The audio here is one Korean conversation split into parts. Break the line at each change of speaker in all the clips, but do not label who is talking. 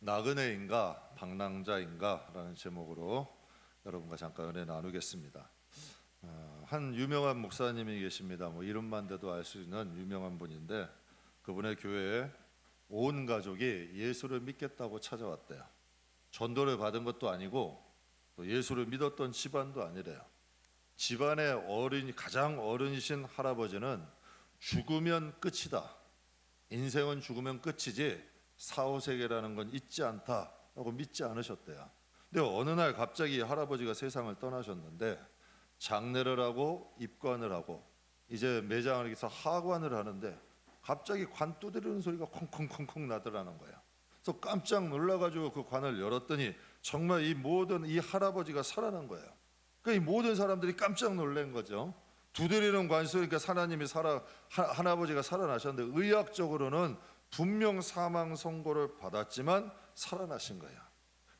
나그네인가 방랑자인가 라는 제목으로 여러분과 잠깐 은혜 나누겠습니다. 한 유명한 목사님이 계십니다. 이름만 대도 알 수 있는 유명한 분인데, 그분의 교회에 온 가족이 예수를 믿겠다고 찾아왔대요. 전도를 받은 것도 아니고 또 예수를 믿었던 집안도 아니래요. 집안의 가장 어른이신 할아버지는 죽으면 끝이다, 인생은 죽으면 끝이지 사후세계라는 건 있지 않다라고 믿지 않으셨대요. 근데 어느 날 갑자기 할아버지가 세상을 떠나셨는데, 장례를 하고 입관을 하고 이제 매장을 해서 하관을 하는데 갑자기 관 두드리는 소리가 콩콩콩콩 나더라는 거예요. 그래서 깜짝 놀라가지고 그 관을 열었더니 정말 이 할아버지가 살아난 거예요. 그러니까 이 모든 사람들이 깜짝 놀란 거죠. 두드리는 관 소리니까 할아버지가 살아나셨는데, 의학적으로는 분명 사망 선고를 받았지만 살아나신 거예요.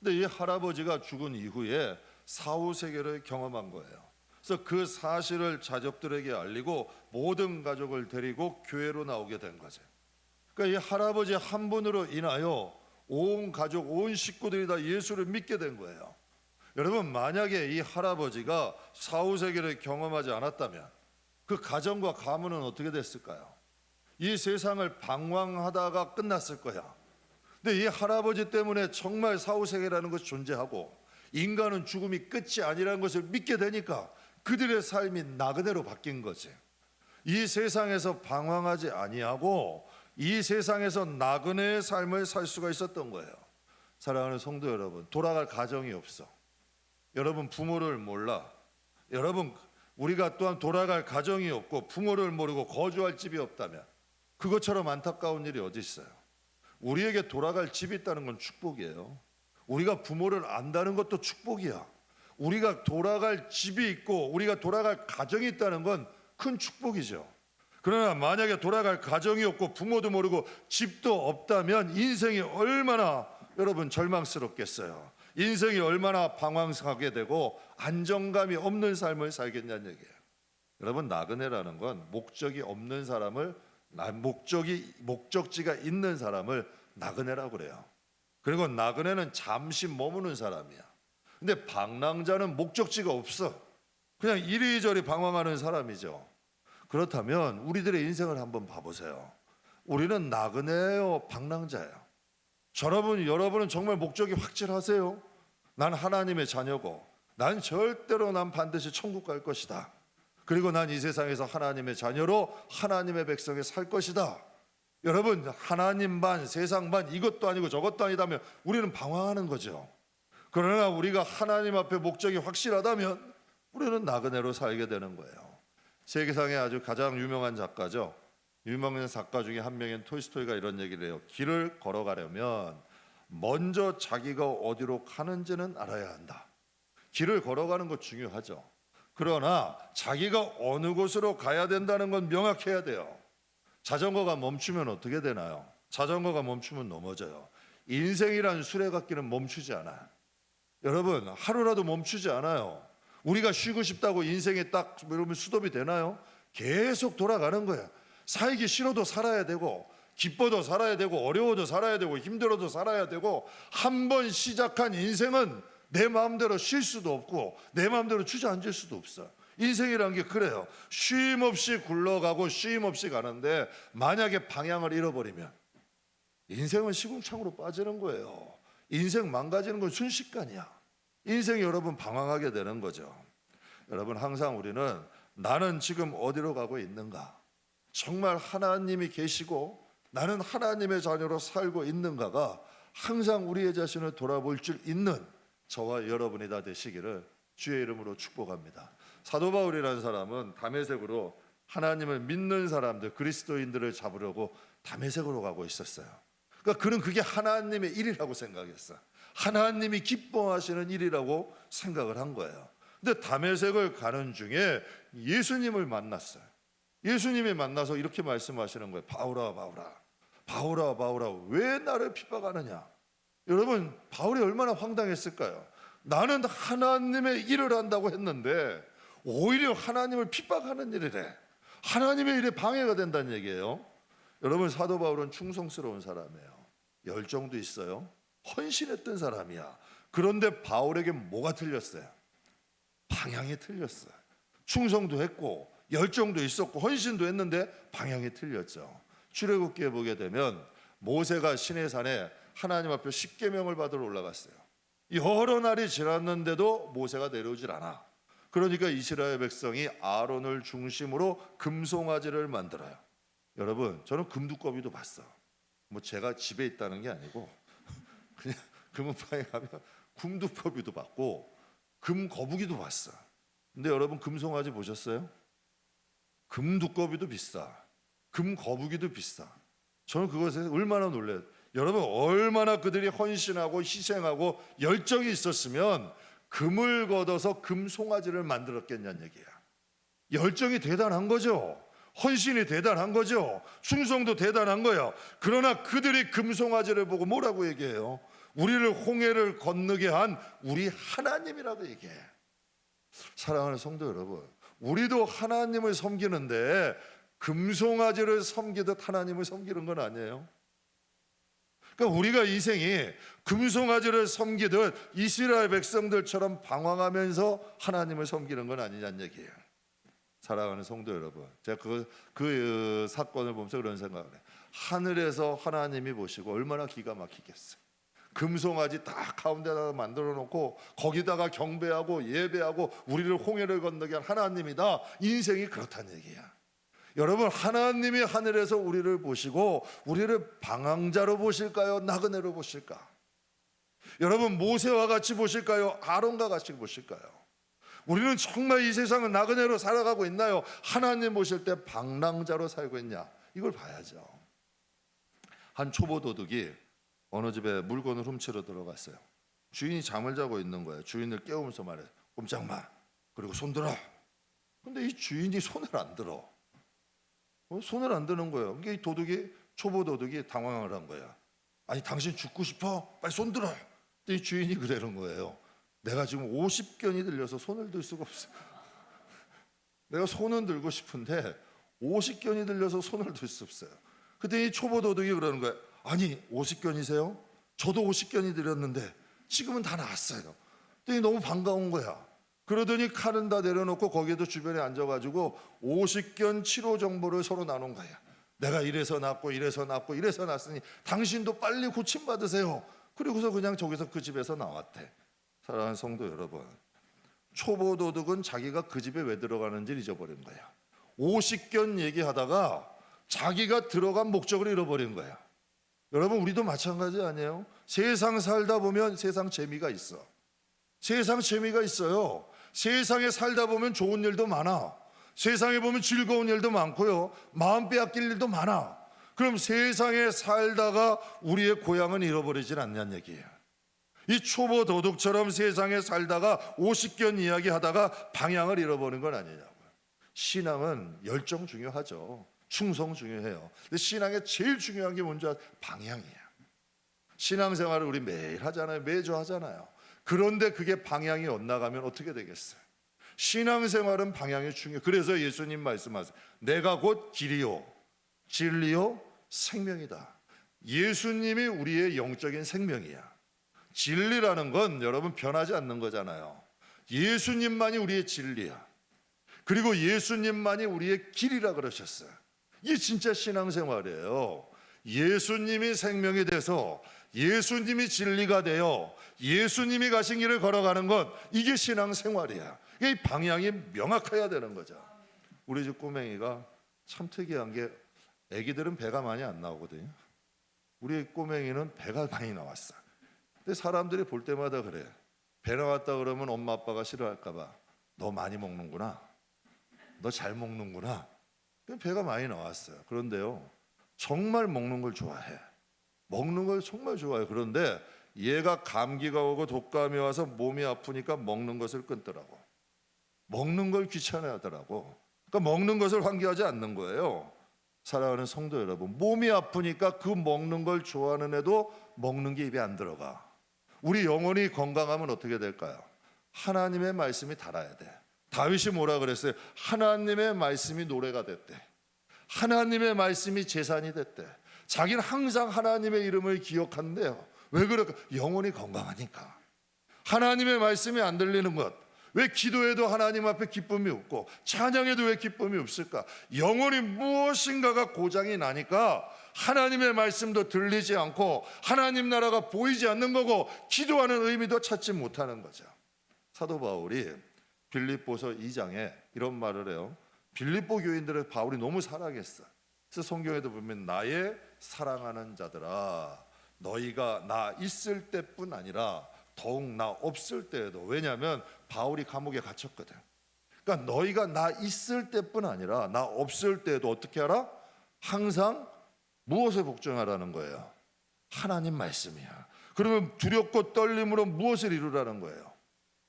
근데 이 할아버지가 죽은 이후에 사후세계를 경험한 거예요. 그래서 그 사실을 자족들에게 알리고 모든 가족을 데리고 교회로 나오게 된 거죠. 그러니까 이 할아버지 한 분으로 인하여 온 가족, 온 식구들이 다 예수를 믿게 된 거예요. 여러분, 만약에 이 할아버지가 사후세계를 경험하지 않았다면 그 가정과 가문은 어떻게 됐을까요? 이 세상을 방황하다가 끝났을 거야. 근데 이 할아버지 때문에 정말 사후세계라는 것이 존재하고 인간은 죽음이 끝이 아니라는 것을 믿게 되니까 그들의 삶이 나그네로 바뀐 거지. 이 세상에서 방황하지 아니하고 이 세상에서 나그네의 삶을 살 수가 있었던 거예요. 사랑하는 성도 여러분, 돌아갈 가정이 없어. 여러분, 부모를 몰라. 여러분, 우리가 또한 돌아갈 가정이 없고 부모를 모르고 거주할 집이 없다면 그것처럼 안타까운 일이 어디 있어요? 우리에게 돌아갈 집이 있다는 건 축복이에요. 우리가 부모를 안다는 것도 축복이야. 우리가 돌아갈 집이 있고 우리가 돌아갈 가정이 있다는 건 큰 축복이죠. 그러나 만약에 돌아갈 가정이 없고 부모도 모르고 집도 없다면 인생이 얼마나 여러분 절망스럽겠어요. 인생이 얼마나 방황하게 되고 안정감이 없는 삶을 살겠냐는 얘기예요. 여러분, 나그네라는 건 목적이 없는 사람을, 목적지가 있는 사람을 나그네라고 그래요. 그리고 나그네는 잠시 머무는 사람이야. 근데 방랑자는 목적지가 없어. 그냥 이리저리 방황하는 사람이죠. 그렇다면 우리들의 인생을 한번 봐보세요. 우리는 나그네요, 방랑자예요. 여러분은 정말 목적이 확실하세요? 난 하나님의 자녀고 난 반드시 천국 갈 것이다. 그리고 난 이 세상에서 하나님의 자녀로 하나님의 백성에 살 것이다. 여러분, 하나님 반 세상 반 이것도 아니고 저것도 아니다면 우리는 방황하는 거죠. 그러나 우리가 하나님 앞에 목적이 확실하다면 우리는 나그네로 살게 되는 거예요. 세계상에 아주 가장 유명한 작가죠. 유명한 작가 중에 한 명인 톨스토이가 이런 얘기를 해요. 길을 걸어가려면 먼저 자기가 어디로 가는지는 알아야 한다. 길을 걸어가는 것 중요하죠. 그러나 자기가 어느 곳으로 가야 된다는 건 명확해야 돼요. 자전거가 멈추면 어떻게 되나요? 자전거가 멈추면 넘어져요. 인생이란 수레바퀴는 멈추지 않아요. 여러분, 하루라도 멈추지 않아요. 우리가 쉬고 싶다고 인생에 딱 여러분 스톱이 되나요? 계속 돌아가는 거예요. 살기 싫어도 살아야 되고 기뻐도 살아야 되고 어려워도 살아야 되고 힘들어도 살아야 되고, 한 번 시작한 인생은 내 마음대로 쉴 수도 없고 내 마음대로 주저앉을 수도 없어요. 인생이란 게 그래요. 쉼 없이 굴러가고 쉼 없이 가는데 만약에 방향을 잃어버리면 인생은 시궁창으로 빠지는 거예요. 인생 망가지는 건 순식간이야. 인생이 여러분 방황하게 되는 거죠. 여러분, 항상 우리는 나는 지금 어디로 가고 있는가, 정말 하나님이 계시고 나는 하나님의 자녀로 살고 있는가가 항상 우리의 자신을 돌아볼 줄 있는 저와 여러분이 다 되시기를 주의 이름으로 축복합니다. 사도 바울이라는 사람은 다메섹으로 하나님을 믿는 사람들, 그리스도인들을 잡으려고 다메섹으로 가고 있었어요. 그러니까 그는 그게 하나님의 일이라고 생각했어요. 하나님이 기뻐하시는 일이라고 생각을 한 거예요. 근데 다메섹을 가는 중에 예수님을 만났어요. 예수님이 만나서 이렇게 말씀하시는 거예요. 바울아, 바울아, 바울아, 바울아, 왜 나를 핍박하느냐? 여러분, 바울이 얼마나 황당했을까요? 나는 하나님의 일을 한다고 했는데 오히려 하나님을 핍박하는 일이래. 하나님의 일에 방해가 된다는 얘기예요. 여러분, 사도 바울은 충성스러운 사람이에요. 열정도 있어요. 헌신했던 사람이야. 그런데 바울에게 뭐가 틀렸어요? 방향이 틀렸어요. 충성도 했고 열정도 있었고 헌신도 했는데 방향이 틀렸죠. 출애굽기에 보게 되면 모세가 시내산에 하나님 앞에 십계명을 받으러 올라갔어요. 여러 날이 지났는데도 모세가 내려오질 않아. 그러니까 이스라엘 백성이 아론을 중심으로 금송아지를 만들어요. 여러분, 저는 금두꺼비도 봤어. 뭐 제가 집에 있다는 게 아니고 그냥 금은방에 가면 금두꺼비도 봤고 금거북이도 봤어. 근데 여러분, 금송아지 보셨어요? 금두꺼비도 비싸, 금거북이도 비싸. 저는 그것에 얼마나 놀래요. 여러분, 얼마나 그들이 헌신하고 희생하고 열정이 있었으면 금을 걷어서 금송아지를 만들었겠냐는 얘기야. 열정이 대단한 거죠. 헌신이 대단한 거죠. 충성도 대단한 거예요. 그러나 그들이 금송아지를 보고 뭐라고 얘기해요? 우리를 홍해를 건너게 한 우리 하나님이라고 얘기해. 사랑하는 성도 여러분, 우리도 하나님을 섬기는데 금송아지를 섬기듯 하나님을 섬기는 건 아니에요. 그러니까 우리가 인생이 금송아지를 섬기듯 이스라엘 백성들처럼 방황하면서 하나님을 섬기는 건 아니냐는 얘기예요. 사랑하는 성도 여러분, 제가 그 사건을 보면서 그런 생각을 해요. 하늘에서 하나님이 보시고 얼마나 기가 막히겠어요. 금송아지 딱 가운데다가 만들어 놓고 거기다가 경배하고 예배하고 우리를 홍해를 건너게 한 하나님이다. 인생이 그렇다는 얘기야. 여러분, 하나님이 하늘에서 우리를 보시고 우리를 방황자로 보실까요? 나그네로 보실까? 여러분, 모세와 같이 보실까요? 아론과 같이 보실까요? 우리는 정말 이 세상은 나그네로 살아가고 있나요? 하나님 보실 때 방랑자로 살고 있냐? 이걸 봐야죠. 한 초보 도둑이 어느 집에 물건을 훔치러 들어갔어요. 주인이 잠을 자고 있는 거예요. 주인을 깨우면서 말해요. 꼼짝 마. 그리고 손 들어. 근데 이 주인이 손을 안 들어. 손을 안 드는 거예요. 그러니까 이 도둑이, 초보 도둑이 당황을 한 거야. 아니, 당신 죽고 싶어? 빨리 손 들어. 근데 이 주인이 그러는 거예요. 내가 지금 50견이 들려서 손을 들 수가 없어. 내가 손은 들고 싶은데 50견이 들려서 손을 들 수 없어요. 그때 이 초보 도둑이 그러는 거예요. 아니, 50견이세요? 저도 50견이 들였는데 지금은 다 나았어요. 그랬더니 너무 반가운 거야. 그러더니 칼은 다 내려놓고 거기에도 주변에 앉아가지고 50견 치료 정보를 서로 나눈 거야. 내가 이래서 낫고 이래서 낫고 이래서 낫으니 당신도 빨리 고침받으세요. 그리고서 그냥 저기서 그 집에서 나왔대. 사랑하는 성도 여러분, 초보 도둑은 자기가 그 집에 왜 들어가는지 잊어버린 거야. 50견 얘기하다가 자기가 들어간 목적을 잃어버린 거야. 여러분, 우리도 마찬가지 아니에요? 세상 살다 보면 세상 재미가 있어. 세상 재미가 있어요. 세상에 살다 보면 좋은 일도 많아. 세상에 보면 즐거운 일도 많고요. 마음 빼앗길 일도 많아. 그럼 세상에 살다가 우리의 고향은 잃어버리진 않냐는 얘기예요. 이 초보 도둑처럼 세상에 살다가 50견 이야기하다가 방향을 잃어버린 건 아니냐고요. 신앙은 열정 중요하죠. 충성 중요해요. 근데 신앙에 제일 중요한 게 뭔지 아세요? 방향이에요. 신앙생활을 우리 매일 하잖아요. 매주 하잖아요. 그런데 그게 방향이 엇나가면 어떻게 되겠어요? 신앙생활은 방향이 중요해요. 그래서 예수님 말씀하세요. 내가 곧 길이요 진리요 생명이다. 예수님이 우리의 영적인 생명이야. 진리라는 건 여러분 변하지 않는 거잖아요. 예수님만이 우리의 진리야. 그리고 예수님만이 우리의 길이라 그러셨어요. 이게 진짜 신앙생활이에요. 예수님이 생명이 돼서 예수님이 진리가 되어 예수님이 가신 길을 걸어가는 것, 이게 신앙생활이야. 이 방향이 명확해야 되는 거죠. 우리 집 꼬맹이가 참 특이한 게 애기들은 배가 많이 안 나오거든요. 우리 꼬맹이는 배가 많이 나왔어. 근데 사람들이 볼 때마다 그래. 배 나왔다 그러면 엄마 아빠가 싫어할까 봐. 너 많이 먹는구나. 너 잘 먹는구나. 배가 많이 나왔어요. 그런데요, 정말 먹는 걸 좋아해. 먹는 걸 정말 좋아해. 그런데 얘가 감기가 오고 독감이 와서 몸이 아프니까 먹는 것을 끊더라고. 먹는 걸 귀찮아하더라고. 그러니까 먹는 것을 환기하지 않는 거예요. 사랑하는 성도 여러분, 몸이 아프니까 그 먹는 걸 좋아하는 애도 먹는 게 입에 안 들어가. 우리 영혼이 건강하면 어떻게 될까요? 하나님의 말씀이 달아야 돼. 다윗이 뭐라 그랬어요? 하나님의 말씀이 노래가 됐대. 하나님의 말씀이 재산이 됐대. 자기는 항상 하나님의 이름을 기억한대요. 왜 그럴까? 영혼이 건강하니까. 하나님의 말씀이 안 들리는 것, 왜 기도해도 하나님 앞에 기쁨이 없고 찬양해도 왜 기쁨이 없을까? 영혼이 무엇인가가 고장이 나니까 하나님의 말씀도 들리지 않고 하나님 나라가 보이지 않는 거고 기도하는 의미도 찾지 못하는 거죠. 사도 바울이 빌립보서 2장에 이런 말을 해요. 빌립보 교인들을 바울이 너무 사랑했어. 그래서 성경에도 보면 나의 사랑하는 자들아, 너희가 나 있을 때뿐 아니라 더욱 나 없을 때에도, 왜냐하면 바울이 감옥에 갇혔거든. 그러니까 너희가 나 있을 때뿐 아니라 나 없을 때에도 어떻게 하라? 항상 무엇에 복종하라는 거예요? 하나님 말씀이야. 그러면 두렵고 떨림으로 무엇을 이루라는 거예요?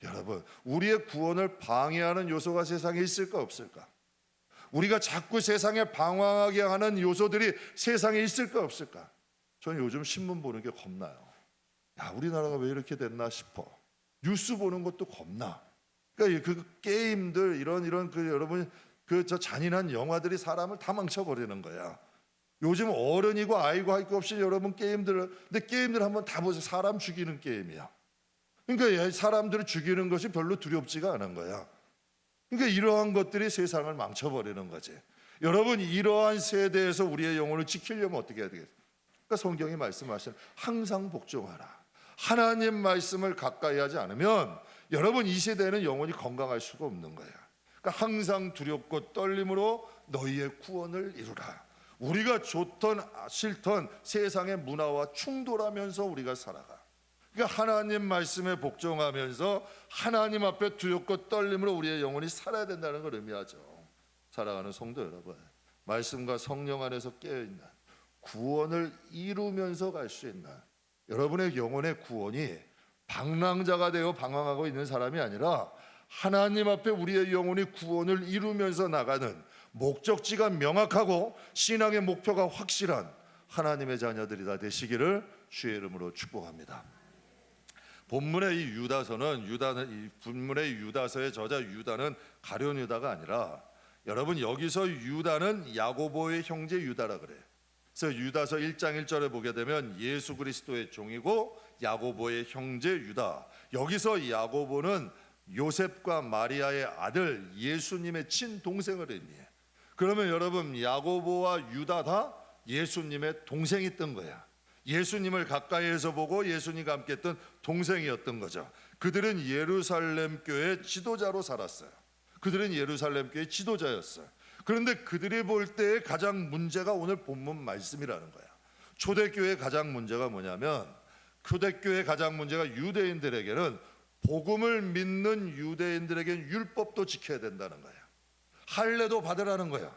여러분, 우리의 구원을 방해하는 요소가 세상에 있을까 없을까? 우리가 자꾸 세상에 방황하게 하는 요소들이 세상에 있을까 없을까? 저는 요즘 신문 보는 게 겁나요. 야, 우리나라가 왜 이렇게 됐나 싶어. 뉴스 보는 것도 겁나. 그러니까 그 게임들 이런 그 여러분 저 잔인한 영화들이 사람을 다 망쳐버리는 거야. 요즘 어른이고 아이고 할 거 없이 여러분 근데 게임들 한번 다 보세요. 사람 죽이는 게임이야. 그러니까 사람들을 죽이는 것이 별로 두렵지가 않은 거야. 그러니까 이러한 것들이 세상을 망쳐버리는 거지. 여러분, 이러한 세대에서 우리의 영혼을 지키려면 어떻게 해야 되겠어요? 그러니까 성경이 말씀하시는 항상 복종하라. 하나님 말씀을 가까이 하지 않으면 여러분 이 세대는 영혼이 건강할 수가 없는 거야. 그러니까 항상 두렵고 떨림으로 너희의 구원을 이루라. 우리가 좋던 싫던 세상의 문화와 충돌하면서 우리가 살아가. 그러니까 하나님 말씀에 복종하면서 하나님 앞에 두렵고 떨림으로 우리의 영혼이 살아야 된다는 걸 의미하죠. 사랑하는 성도 여러분, 말씀과 성령 안에서 깨어있는 구원을 이루면서 갈 수 있는 여러분의 영혼의 구원이 방랑자가 되어 방황하고 있는 사람이 아니라 하나님 앞에 우리의 영혼이 구원을 이루면서 나가는 목적지가 명확하고 신앙의 목표가 확실한 하나님의 자녀들이 다 되시기를 주의 이름으로 축복합니다. 본문의 이 본문의 유다서의 저자 유다는 가룟 유다가 아니라 여러분 여기서 유다는 야고보의 형제 유다라 그래요. 그래서 유다서 1장 1절에 보게 되면 예수 그리스도의 종이고 야고보의 형제 유다. 여기서 야고보는 요셉과 마리아의 아들 예수님의 친동생을 의미해. 그러면 여러분 야고보와 유다 다 예수님의 동생이었던 거야. 예수님을 가까이에서 보고 예수님과 함께 했던 동생이었던 거죠. 그들은 예루살렘 교회 지도자로 살았어요. 그들은 예루살렘 교회 지도자였어요. 그런데 그들이 볼 때의 가장 문제가 오늘 본문 말씀이라는 거야. 초대교회의 가장 문제가 뭐냐면 초대교회의 가장 문제가 유대인들에게는 복음을 믿는 유대인들에게는 율법도 지켜야 된다는 거야. 할례도 받으라는 거야.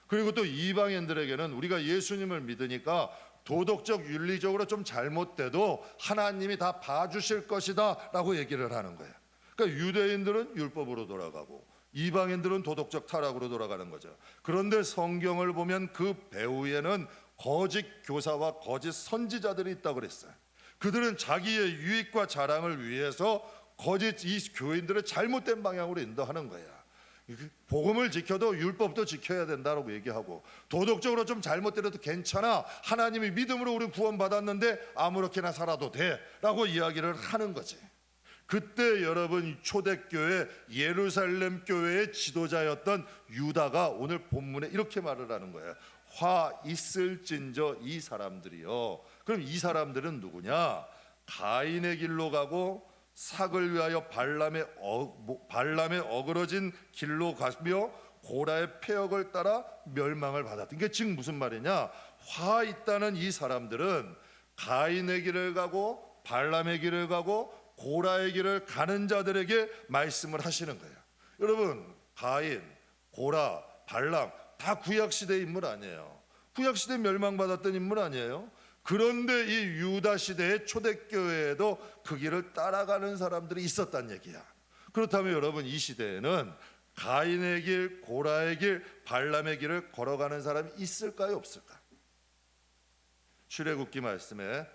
그리고 또 이방인들에게는 우리가 예수님을 믿으니까 도덕적 윤리적으로 좀 잘못돼도 하나님이 다 봐주실 것이다 라고 얘기를 하는 거야. 그러니까 유대인들은 율법으로 돌아가고 이방인들은 도덕적 타락으로 돌아가는 거죠. 그런데 성경을 보면 그 배후에는 거짓 교사와 거짓 선지자들이 있다고 그랬어요. 그들은 자기의 유익과 자랑을 위해서 거짓 이 교인들을 잘못된 방향으로 인도하는 거야. 복음을 지켜도 율법도 지켜야 된다고 얘기하고 도덕적으로 좀 잘못되어도 괜찮아. 하나님이 믿음으로 우리 구원받았는데 아무렇게나 살아도 돼 라고 이야기를 하는 거지. 그때 여러분 초대교회 예루살렘 교회의 지도자였던 유다가 오늘 본문에 이렇게 말을 하는 거예요. 화 있을진저 이 사람들이요. 그럼 이 사람들은 누구냐? 가인의 길로 가고 삭을 위하여 발람의 어그러진 길로 가며 고라의 폐역을 따라 멸망을 받았다. 이게 지금 무슨 말이냐? 화 있다는 이 사람들은 가인의 길을 가고 발람의 길을 가고 고라의 길을 가는 자들에게 말씀을 하시는 거예요. 여러분 가인, 고라, 발람 다 구약시대 인물 아니에요. 구약시대 멸망받았던 인물 아니에요. 그런데 이 유다 시대의 초대교회에도 그 길을 따라가는 사람들이 있었단 얘기야. 그렇다면 여러분 이 시대에는 가인의 길, 고라의 길, 발람의 길을 걸어가는 사람이 있을까요 없을까? 출애굽기 말씀에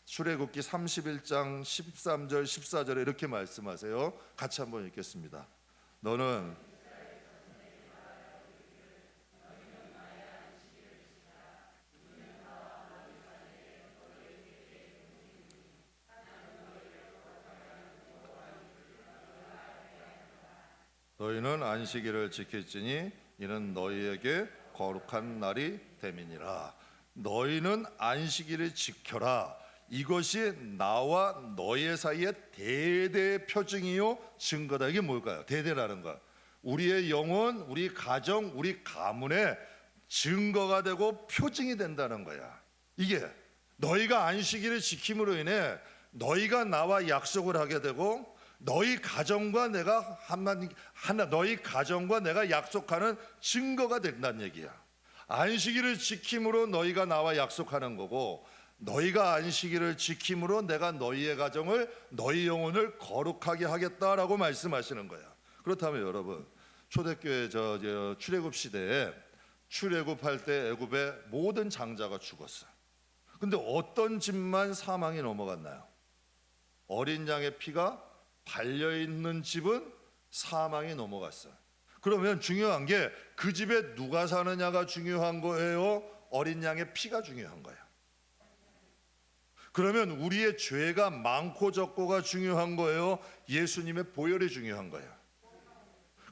출애굽기 31장 13절 14절에 이렇게 말씀하세요. 같이 한번 읽겠습니다. 너는 너희는 안식일을 지킬지니 이는 너희에게 거룩한 날이 됨이니라. 너희는 안식일을 지켜라. 이것이 나와 너희 사이의 대대의 표징이요 증거다. 이게 뭘까요? 대대라는 거, 우리의 영혼, 우리 가정, 우리 가문의 증거가 되고 표징이 된다는 거야. 이게 너희가 안식일을 지킴으로 인해 너희가 나와 약속을 하게 되고 너희 가정과 내가 너희 가정과 내가 약속하는 증거가 된다는 얘기야. 안식일을 지킴으로 너희가 나와 약속하는 거고, 너희가 안식일을 지킴으로 내가 너희의 가정을, 너희 영혼을 거룩하게 하겠다라고 말씀하시는 거야. 그렇다면 여러분, 초대교회 출애굽 시대에 출애굽할 때 애굽의 모든 장자가 죽었어. 근데 어떤 집만 사망이 넘어갔나요? 어린 양의 피가 발려있는 집은 사망이 넘어갔어. 그러면 중요한 게 그 집에 누가 사느냐가 중요한 거예요? 어린 양의 피가 중요한 거야. 그러면 우리의 죄가 많고 적고가 중요한 거예요? 예수님의 보혈이 중요한 거야.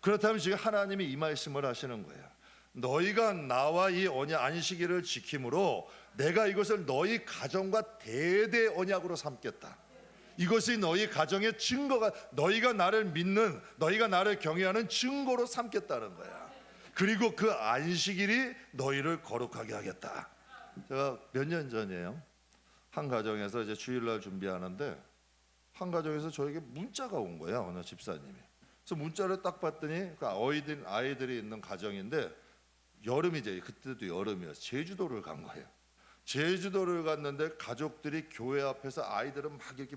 그렇다면 지금 하나님이 이 말씀을 하시는 거야. 너희가 나와 이 언약 안식일을 지킴으로 내가 이것을 너희 가정과 대대 언약으로 삼겠다. 이것이 너희 가정의 증거가, 너희가 나를 믿는, 너희가 나를 경외하는 증거로 삼겠다는 거야. 그리고 그 안식일이 너희를 거룩하게 하겠다. 제가 몇 년 전이에요. 한 가정에서 이제 주일날 준비하는데 한 가정에서 저에게 문자가 온 거야. 어느 집사님이. 그래서 문자를 딱 봤더니 그 아이들이 있는 가정인데, 여름이죠. 그때도 여름이었어. 제주도를 간 거예요. 제주도를 갔는데 가족들이 교회 앞에서 아이들은 막 이렇게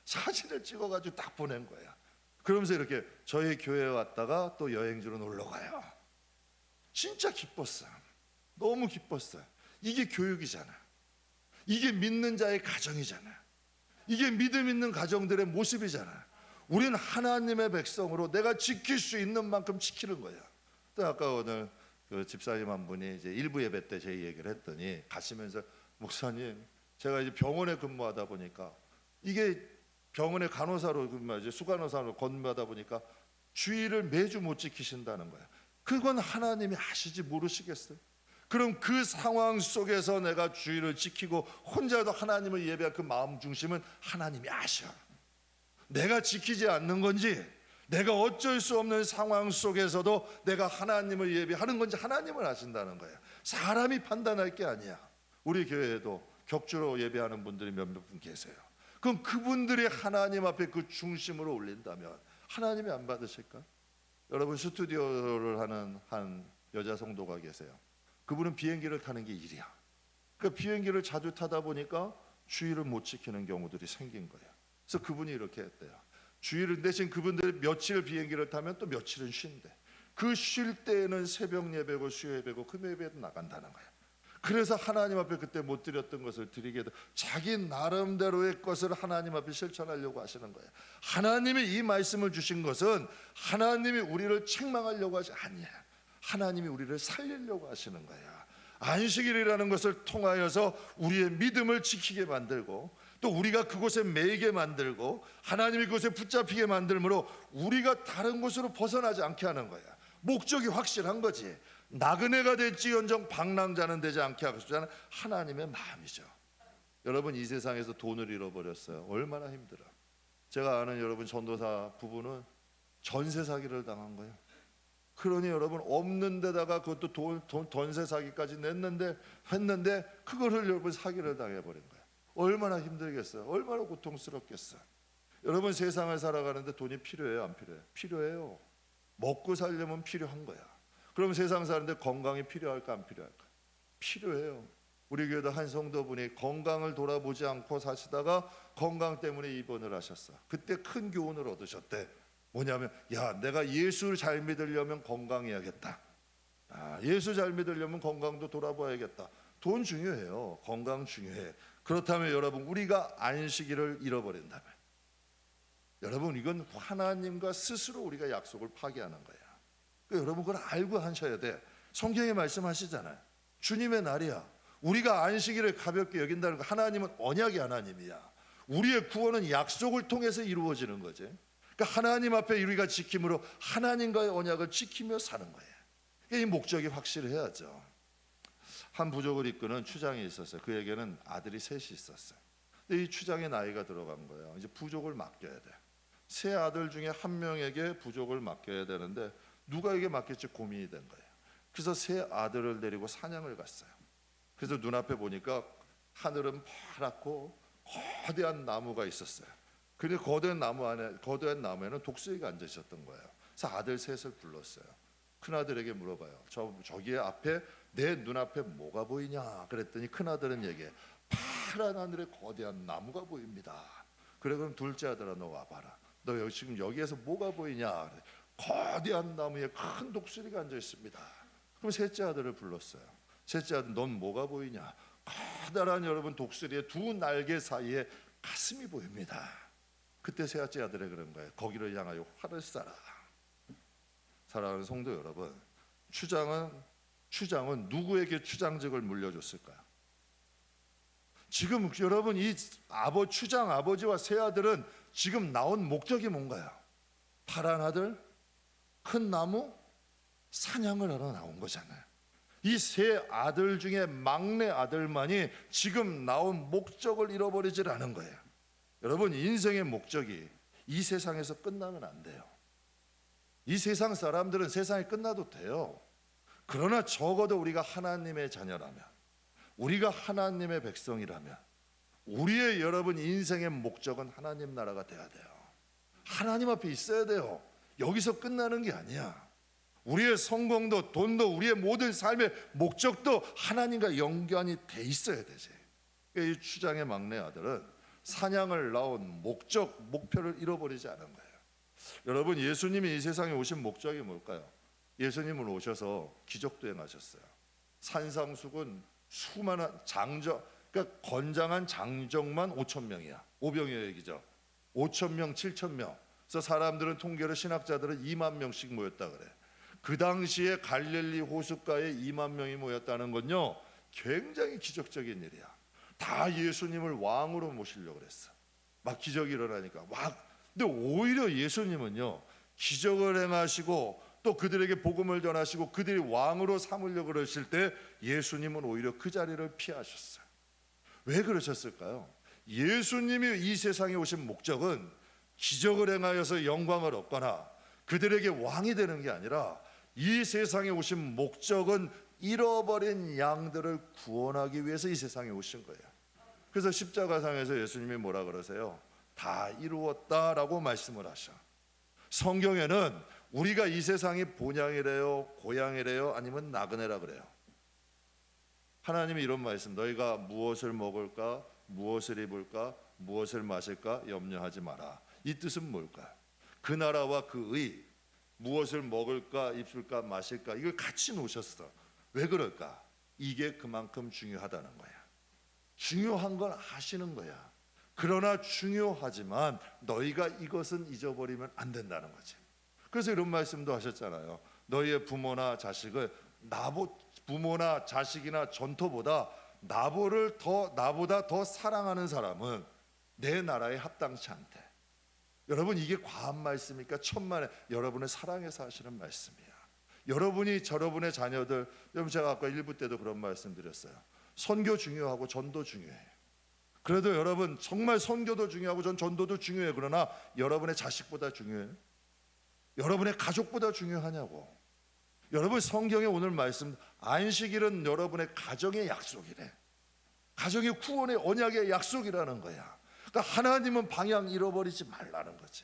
사진을 찍어가지고 딱 보낸 거야. 그러면서 이렇게 저희 교회에 왔다가 또 여행지로 놀러 가요. 진짜 기뻤어요. 너무 기뻤어요. 이게 교육이잖아. 이게 믿는 자의 가정이잖아. 이게 믿음 있는 가정들의 모습이잖아. 우리는 하나님의 백성으로 내가 지킬 수 있는 만큼 지키는 거야. 또 아까 오늘 그 집사님 한 분이 이제 일부 예배 때 제 얘기를 했더니 가시면서, 목사님, 제가 이제 병원에 근무하다 보니까, 이게 병원에 간호사로 근무하지, 수간호사로 근무하다 보니까 주일을 매주 못 지키신다는 거야. 그건 하나님이 아시지 모르시겠어요? 그럼 그 상황 속에서 내가 주일을 지키고 혼자도 하나님을 예배할 그 마음 중심은 하나님이 아셔. 내가 지키지 않는 건지, 내가 어쩔 수 없는 상황 속에서도 내가 하나님을 예배하는 건지 하나님을 아신다는 거예요. 사람이 판단할 게 아니야. 우리 교회에도 격주로 예배하는 분들이 몇몇 분 계세요. 그럼 그분들이 하나님 앞에 그 중심으로 올린다면 하나님이 안 받으실까? 여러분, 스튜디오를 하는 한 여자 성도가 계세요. 그분은 비행기를 타는 게 일이야. 그 비행기를 자주 타다 보니까 주일을 못 지키는 경우들이 생긴 거예요. 그래서 그분이 이렇게 했대요. 주일을 대신 그분들이 며칠 비행기를 타면 또 며칠은 쉰대. 그 쉴 때에는 새벽 예배고 수요 예배고 금요 예배도 나간다는 거야. 그래서 하나님 앞에 그때 못 드렸던 것을 드리게 돼, 자기 나름대로의 것을 하나님 앞에 실천하려고 하시는 거예요. 하나님이 이 말씀을 주신 것은 하나님이 우리를 책망하려고 하지 아니야. 하나님이 우리를 살리려고 하시는 거야. 안식일이라는 것을 통하여서 우리의 믿음을 지키게 만들고, 또 우리가 그곳에 매이게 만들고 하나님이 그곳에 붙잡히게 만들므로 우리가 다른 곳으로 벗어나지 않게 하는 거야. 목적이 확실한 거지. 나그네가 될지언정 방랑자는 되지 않게 하시자는 하나님의 마음이죠. 여러분, 이 세상에서 돈을 잃어버렸어요. 얼마나 힘들어. 제가 아는 여러분 전도사 부부는 전세 사기를 당한 거예요. 그러니 여러분, 없는 데다가 그것도 전세 사기까지 했는데 그거를 여러분 사기를 당해버린 거예요. 얼마나 힘들겠어요. 얼마나 고통스럽겠어요. 여러분, 세상을 살아가는데 돈이 필요해요, 안 필요해요? 필요해요. 먹고 살려면 필요한 거야. 그럼 세상 사는데 건강이 필요할까, 안 필요할까? 필요해요. 우리 교회도 한 성도분이 건강을 돌아보지 않고 사시다가 건강 때문에 입원을 하셨어. 그때 큰 교훈을 얻으셨대. 뭐냐면, 야, 내가 예수를 잘 믿으려면 건강해야겠다. 예수 잘 믿으려면 건강도 돌아봐야겠다. 돈 중요해요. 건강 중요해. 그렇다면 여러분, 우리가 안식일을 잃어버린다면, 여러분, 이건 하나님과 스스로 우리가 약속을 파기하는 거야. 그러니까 여러분, 그걸 알고 하셔야 돼. 성경에 말씀하시잖아요. 주님의 날이야. 우리가 안식일을 가볍게 여긴다는 거, 하나님은 언약의 하나님이야. 우리의 구원은 약속을 통해서 이루어지는 거지. 그러니까 하나님 앞에 우리가 지킴으로 하나님과의 언약을 지키며 사는 거예요. 이 목적이 확실해야죠. 한 부족을 이끄는 추장이 있었어요. 그에게는 아들이 셋이 있었어요. 근데 이 추장의 나이가 들어간 거예요. 이제 부족을 맡겨야 돼. 세 아들 중에 한 명에게 부족을 맡겨야 되는데 누가에게 맡길지 고민이 된 거예요. 그래서 세 아들을 데리고 사냥을 갔어요. 그래서 눈앞에 보니까 하늘은 파랗고 거대한 나무가 있었어요. 근데 거대한 나무에는 독수리가 앉아 있었던 거예요. 그래서 아들 셋을 불렀어요. 큰 아들에게 물어봐요. 저기 앞에 내 눈앞에 뭐가 보이냐? 그랬더니 큰 아들은 얘기해. 파란 하늘에 거대한 나무가 보입니다. 그래 그럼 둘째 아들아 너 와봐라. 너 지금 여기에서 뭐가 보이냐? 거대한 나무에 큰 독수리가 앉아 있습니다. 그럼 셋째 아들을 불렀어요. 셋째 아들 넌 뭐가 보이냐? 커다란 여러분 독수리의 두 날개 사이에 가슴이 보입니다. 그때 셋째 아들이 그런 거예요. 거기를 향하여 활을 쏴라. 사랑하는 성도 여러분, 추장은 누구에게 추장직을 물려줬을까요? 지금 여러분 이 추장 아버지와 세 아들은 지금 나온 목적이 뭔가요? 파란 하늘, 큰 나무, 사냥을 하러 나온 거잖아요. 이 세 아들 중에 막내 아들만이 지금 나온 목적을 잃어버리질 않은 거예요. 여러분 인생의 목적이 이 세상에서 끝나면 안 돼요. 이 세상 사람들은 세상이 끝나도 돼요. 그러나 적어도 우리가 하나님의 자녀라면, 우리가 하나님의 백성이라면 우리의 여러분 인생의 목적은 하나님 나라가 돼야 돼요. 하나님 앞에 있어야 돼요. 여기서 끝나는 게 아니야. 우리의 성공도 돈도 우리의 모든 삶의 목적도 하나님과 연관이 돼 있어야 되지. 이 추장의 막내 아들은 사냥을 나온 목표를 잃어버리지 않은 거예요. 여러분 예수님이 이 세상에 오신 목적이 뭘까요? 예수님은 오셔서 기적도 행하셨어요. 산상수군 수많은 그러니까 건장한 장정만 5천 명이야. 오병이어 얘기죠. 5천 명, 7천 명. 그래서 사람들은 통계로 신학자들은 2만 명씩 모였다 그래. 그 당시에 갈릴리 호숫가에 2만 명이 모였다는 건요 굉장히 기적적인 일이야. 다 예수님을 왕으로 모시려고 그랬어. 막 기적이 일어나니까 근데 오히려 예수님은요 기적을 행하시고 또 그들에게 복음을 전하시고 그들이 왕으로 삼으려고 그러실 때 예수님은 오히려 그 자리를 피하셨어요. 왜 그러셨을까요? 예수님이 이 세상에 오신 목적은 기적을 행하여서 영광을 얻거나 그들에게 왕이 되는 게 아니라 이 세상에 오신 목적은 잃어버린 양들을 구원하기 위해서 이 세상에 오신 거예요. 그래서 십자가상에서 예수님이 뭐라 그러세요? 다 이루었다라고 말씀을 하셔. 성경에는 우리가 이 세상이 본향이래요, 고향이래요, 아니면 나그네라 그래요. 하나님이 이런 말씀, 너희가 무엇을 먹을까, 무엇을 입을까, 무엇을 마실까 염려하지 마라. 이 뜻은 뭘까? 그 나라와 그 의, 무엇을 먹을까, 입을까, 마실까 이걸 같이 놓으셨어. 왜 그럴까? 이게 그만큼 중요하다는 거야. 중요한 걸 아시는 거야. 그러나 중요하지만 너희가 이것은 잊어버리면 안 된다는 거지. 그래서 이런 말씀도 하셨잖아요. 너희의 부모나 자식이나 전토보다 나보다 더 사랑하는 사람은 내 나라에 합당치 않대. 여러분 이게 과한 말씀입니까? 천만에 여러분을 사랑해서 하시는 말씀이야. 여러분의 자녀들, 여러분 제가 아까 1부 때도 그런 말씀 드렸어요. 선교 중요하고 전도 중요해. 그래도 여러분 정말 선교도 중요하고 전도도 중요해. 그러나 여러분의 자식보다 중요해? 여러분의 가족보다 중요하냐고. 여러분 성경에 오늘 말씀 안식일은 여러분의 가정의 약속이래. 가정의 구원의 언약의 약속이라는 거야. 그러니까 하나님은 방향 잃어버리지 말라는 거지.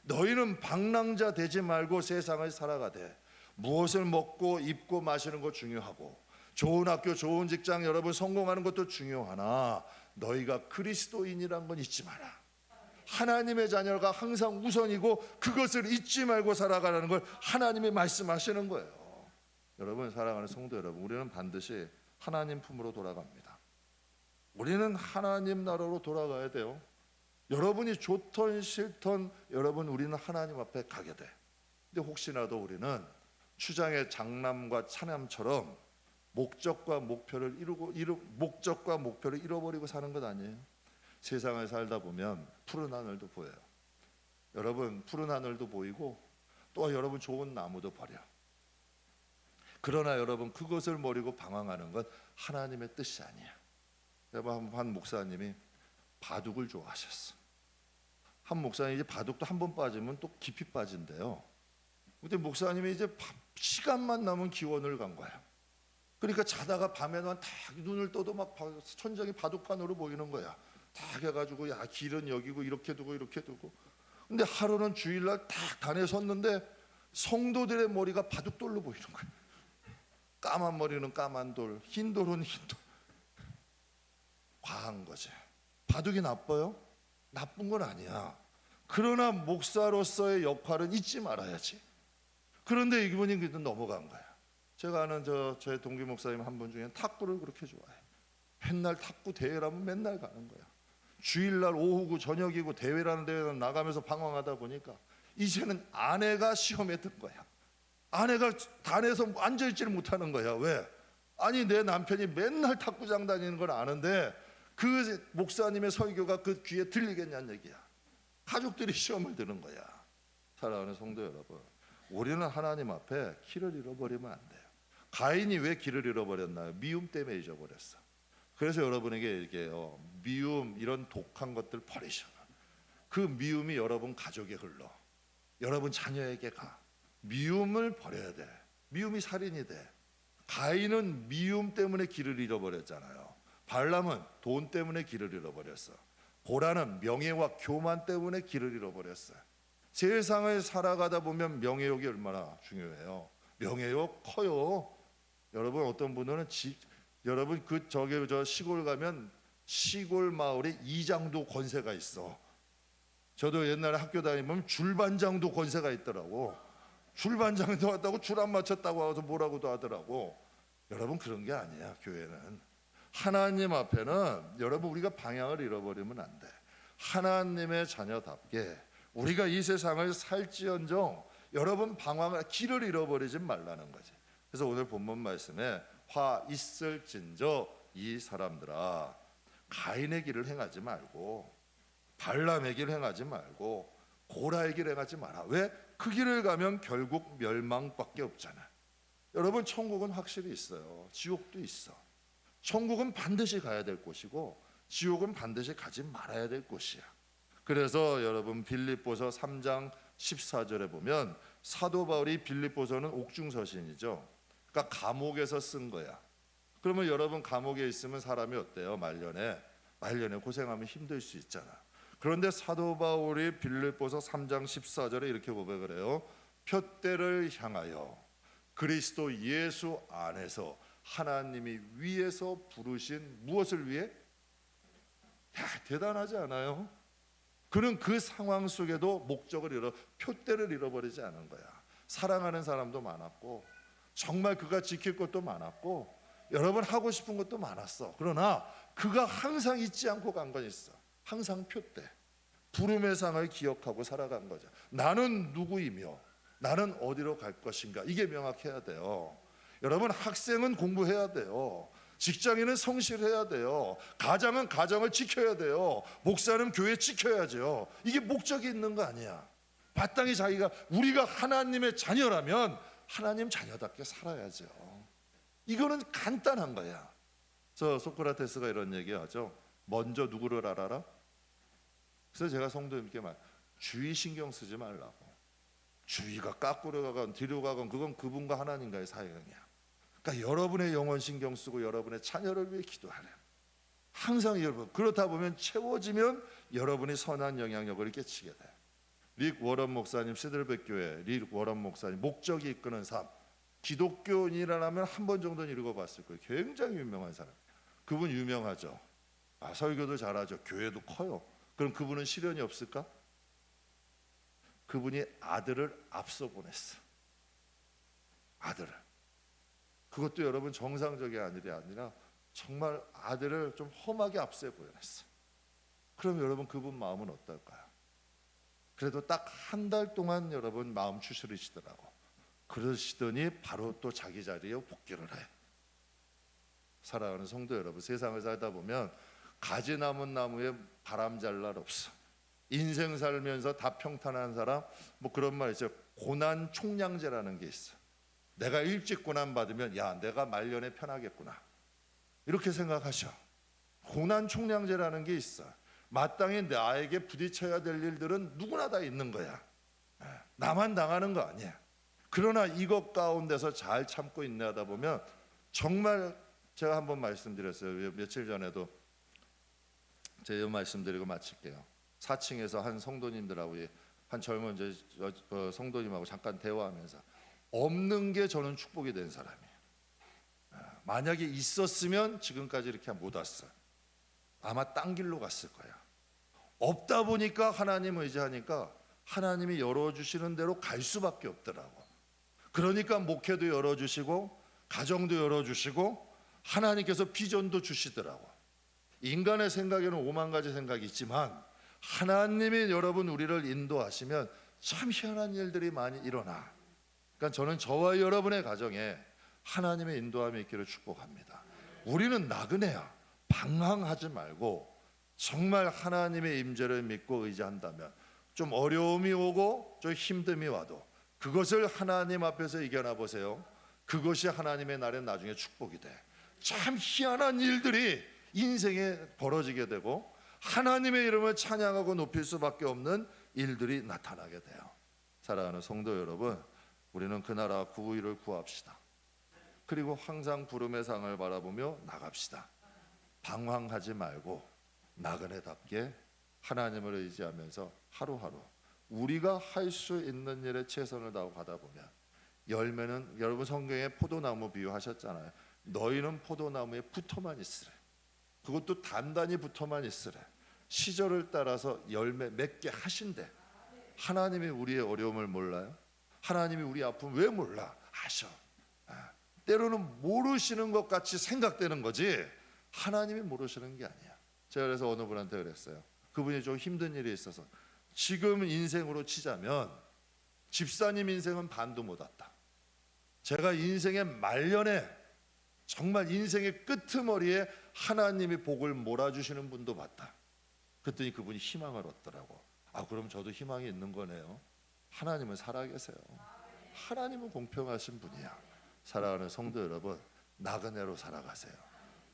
너희는 방랑자 되지 말고 세상을 살아가되 무엇을 먹고 입고 마시는 거 중요하고 좋은 학교 좋은 직장 여러분 성공하는 것도 중요하나 너희가 그리스도인이란 건 잊지 마라. 하나님의 자녀가 항상 우선이고 그것을 잊지 말고 살아가라는 걸 하나님이 말씀하시는 거예요. 여러분 사랑하는 성도 여러분, 우리는 반드시 하나님 품으로 돌아갑니다. 우리는 하나님 나라로 돌아가야 돼요. 여러분이 좋던 싫던 여러분 우리는 하나님 앞에 가게 돼. 근데 혹시라도 우리는 추장의 장남과 차남처럼 목적과 목표를 잃어버리고 사는 것 아니에요? 세상을 살다 보면 푸른 하늘도 보여요. 여러분 푸른 하늘도 보이고 또 여러분 좋은 나무도 버려. 그러나 여러분 그것을 버리고 방황하는 건 하나님의 뜻이 아니야. 여러분 한 목사님이 바둑을 좋아하셨어. 한 목사님이 이제 바둑도 한 번 빠지면 또 깊이 빠진대요. 근데 목사님이 이제 시간만 남은 기원을 간 거야. 그러니까 자다가 밤에만 딱 눈을 떠도 막 천장이 바둑판으로 보이는 거야. 딱 해가지고 야 길은 여기고 이렇게 두고 이렇게 두고. 근데 하루는 주일날 딱 단에 섰는데 성도들의 머리가 바둑돌로 보이는 거야. 까만 머리는 까만 돌, 흰 돌은 흰 돌. 과한 거지. 바둑이 나빠요? 나쁜 건 아니야. 그러나 목사로서의 역할은 잊지 말아야지. 그런데 이분이 그냥 넘어간 거야. 제가 아는 저의 동기 목사님 한 분 중에 탁구를 그렇게 좋아해. 맨날 탁구 대회라면 맨날 가는 거야. 주일날 오후고 저녁이고 대회라는 데에 나가면서 방황하다 보니까 이제는 아내가 시험에 든 거야. 아내가 단에서 앉아있지를 못하는 거야. 왜? 아니 내 남편이 맨날 탁구장 다니는 걸 아는데 그 목사님의 설교가 그 귀에 들리겠냐는 얘기야. 가족들이 시험을 드는 거야. 사랑하는 성도 여러분, 우리는 하나님 앞에 길을 잃어버리면 안 돼요. 가인이 왜 길을 잃어버렸나요? 미움 때문에 잊어버렸어. 그래서 여러분에게 얘기해요. 미움 이런 독한 것들 버리셔. 그 미움이 여러분 가족에 흘러. 여러분 자녀에게 가. 미움을 버려야 돼. 미움이 살인이 돼. 가인은 미움 때문에 길을 잃어버렸잖아요. 발람은 돈 때문에 길을 잃어버렸어. 고라는 명예와 교만 때문에 길을 잃어버렸어요. 세상을 살아가다 보면 명예욕이 얼마나 중요해요. 명예욕 커요. 여러분 어떤 분들은 여러분 저 시골 가면 시골 마을에 이장도 권세가 있어. 저도 옛날에 학교 다니면 줄반장도 권세가 있더라고. 줄반장도 왔다고 줄 안 맞췄다고 하서 뭐라고도 하더라고. 여러분 그런 게 아니야. 교회는 하나님 앞에는 여러분 우리가 방향을 잃어버리면 안 돼. 하나님의 자녀답게 우리가 이 세상을 살지언정 여러분 방황을 길을 잃어버리지 말라는 거지. 그래서 오늘 본문 말씀에 화 있을진저 이 사람들아 가인의 길을 행하지 말고 발람의 길을 행하지 말고 고라의 길을 행하지 마라. 왜? 그 길을 가면 결국 멸망밖에 없잖아. 여러분 천국은 확실히 있어요. 지옥도 있어. 천국은 반드시 가야 될 곳이고 지옥은 반드시 가지 말아야 될 곳이야. 그래서 여러분 빌립보서 3장 14절에 보면 사도 바울이 빌립보서는 옥중서신이죠. 그러니까 감옥에서 쓴 거야. 그러면 여러분 감옥에 있으면 사람이 어때요? 말년에 고생하면 힘들 수 있잖아. 그런데 사도 바울이 빌립보서 3장 14절에 이렇게 고백을 해요. 표대를 향하여 그리스도 예수 안에서 하나님이 위에서 부르신 무엇을 위해? 야, 대단하지 않아요? 그는 그 상황 속에도 목적을 표대를 잃어버리지 않은 거야. 사랑하는 사람도 많았고 정말 그가 지킬 것도 많았고 여러분 하고 싶은 것도 많았어. 그러나 그가 항상 잊지 않고 간 건 있어. 항상 표대, 부름의 상을 기억하고 살아간 거죠. 나는 누구이며 나는 어디로 갈 것인가, 이게 명확해야 돼요. 여러분 학생은 공부해야 돼요. 직장인은 성실해야 돼요. 가장은 가정을 지켜야 돼요. 목사는 교회 지켜야죠. 이게 목적이 있는 거 아니야. 마땅히 우리가 하나님의 자녀라면 하나님 자녀답게 살아야죠. 이거는 간단한 거야. 그래서 소크라테스가 이런 얘기하죠. 먼저 누구를 알아라? 그래서 제가 성도님께 주의 신경 쓰지 말라고. 주의가 까꾸로 가건 뒤로 가건 그건 그분과 하나님과의 사이야. 그러니까 여러분의 영혼 신경 쓰고 여러분의 자녀를 위해 기도하래. 항상 여러분 그렇다 보면 채워지면 여러분이 선한 영향력을 끼치게 돼. 릭 워런 목사님 시들백 교회 릭 워런 목사님 목적이 이끄는 삶, 기독교인이라면 한 번 정도는 읽어봤을 거예요. 굉장히 유명한 사람. 그분 유명하죠. 설교도 잘하죠. 교회도 커요. 그럼 그분은 시련이 없을까? 그분이 아들을 앞서 보냈어. 아들을. 그것도 여러분 정상적인 아들이 아니라 정말 아들을 좀 험하게 앞서 보냈어. 그럼 여러분 그분 마음은 어떨까요? 그래도 딱 한 달 동안 여러분 마음 추스리시더라고. 그러시더니 바로 또 자기 자리에 복귀를 해. 사랑하는 성도 여러분, 세상을 살다 보면 가지 남은 나무에 바람 잘 날 없어. 인생 살면서 다 평탄한 사람, 뭐 그런 말 있어요. 고난 총량제라는 게 있어. 내가 일찍 고난 받으면 야, 내가 말년에 편하겠구나, 이렇게 생각하셔. 고난 총량제라는 게 있어. 마땅히 나에게 부딪혀야 될 일들은 누구나 다 있는 거야. 나만 당하는 거 아니야. 그러나 이것 가운데서 잘 참고 인내하다 보면 정말, 제가 한번 말씀드렸어요. 며칠 전에도 제가 말씀드리고 마칠게요. 4층에서 한 성도님들하고, 한 젊은 성도님하고 잠깐 대화하면서, 없는 게 저는 축복이 된 사람이에요. 만약에 있었으면 지금까지 이렇게 못 왔어요. 아마 딴 길로 갔을 거야. 없다 보니까 하나님 의지하니까 하나님이 열어주시는 대로 갈 수밖에 없더라고. 그러니까 목회도 열어주시고 가정도 열어주시고 하나님께서 비전도 주시더라고. 인간의 생각에는 5만 가지 생각이 있지만 하나님이 여러분 우리를 인도하시면 참 희한한 일들이 많이 일어나. 그러니까 저는 저와 여러분의 가정에 하나님의 인도함이 있기를 축복합니다. 우리는 나그네야. 방황하지 말고 정말 하나님의 임재를 믿고 의지한다면, 좀 어려움이 오고 좀 힘듦이 와도 그것을 하나님 앞에서 이겨나 보세요. 그것이 하나님의 날에 나중에 축복이 돼. 참 희한한 일들이 인생에 벌어지게 되고 하나님의 이름을 찬양하고 높일 수밖에 없는 일들이 나타나게 돼요. 사랑하는 성도 여러분, 우리는 그 나라 구의를 구합시다. 그리고 항상 부름의 상을 바라보며 나갑시다. 방황하지 말고 나그네답게 하나님을 의지하면서 하루하루 우리가 할 수 있는 일에 최선을 다하고 가다 보면 열매는, 여러분 성경에 포도나무 비유하셨잖아요. 너희는 포도나무에 붙어만 있으래. 그것도 단단히 붙어만 있으래. 시절을 따라서 열매 맺게 하신대. 하나님이 우리의 어려움을 몰라요? 하나님이 우리 아픔 왜 몰라? 아셔. 때로는 모르시는 것 같이 생각되는 거지 하나님이 모르시는 게 아니야. 제가 그래서 어느 분한테 그랬어요. 그분이 좀 힘든 일이 있어서, 지금 인생으로 치자면 집사님 인생은 반도 못 왔다. 제가 인생의 말년에, 정말 인생의 끄트머리에 하나님이 복을 몰아주시는 분도 봤다. 그랬더니 그분이 희망을 얻더라고. 아, 그럼 저도 희망이 있는 거네요. 하나님은 살아계세요. 하나님은 공평하신 분이야. 사랑하는 성도 여러분, 나그네로 살아가세요.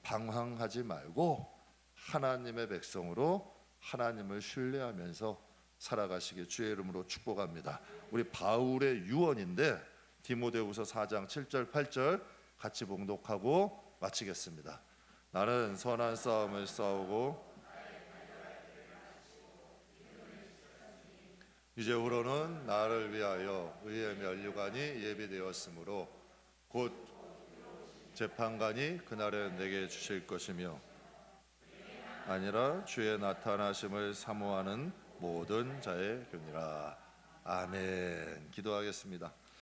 방황하지 말고 하나님의 백성으로 하나님을 신뢰하면서 살아가시길 주의 이름으로 축복합니다. 우리 바울의 유언인데 디모데후서 4장 7절 8절 같이 봉독하고 마치겠습니다. 나는 선한 싸움을 싸우고 이제후로는 나를 위하여 의의 면류관이 예비되었으므로 곧 재판관이 그날에 내게 주실 것이며 아니라 주의 나타나심을 사모하는 모든 자의 교니라. 아멘. 기도하겠습니다.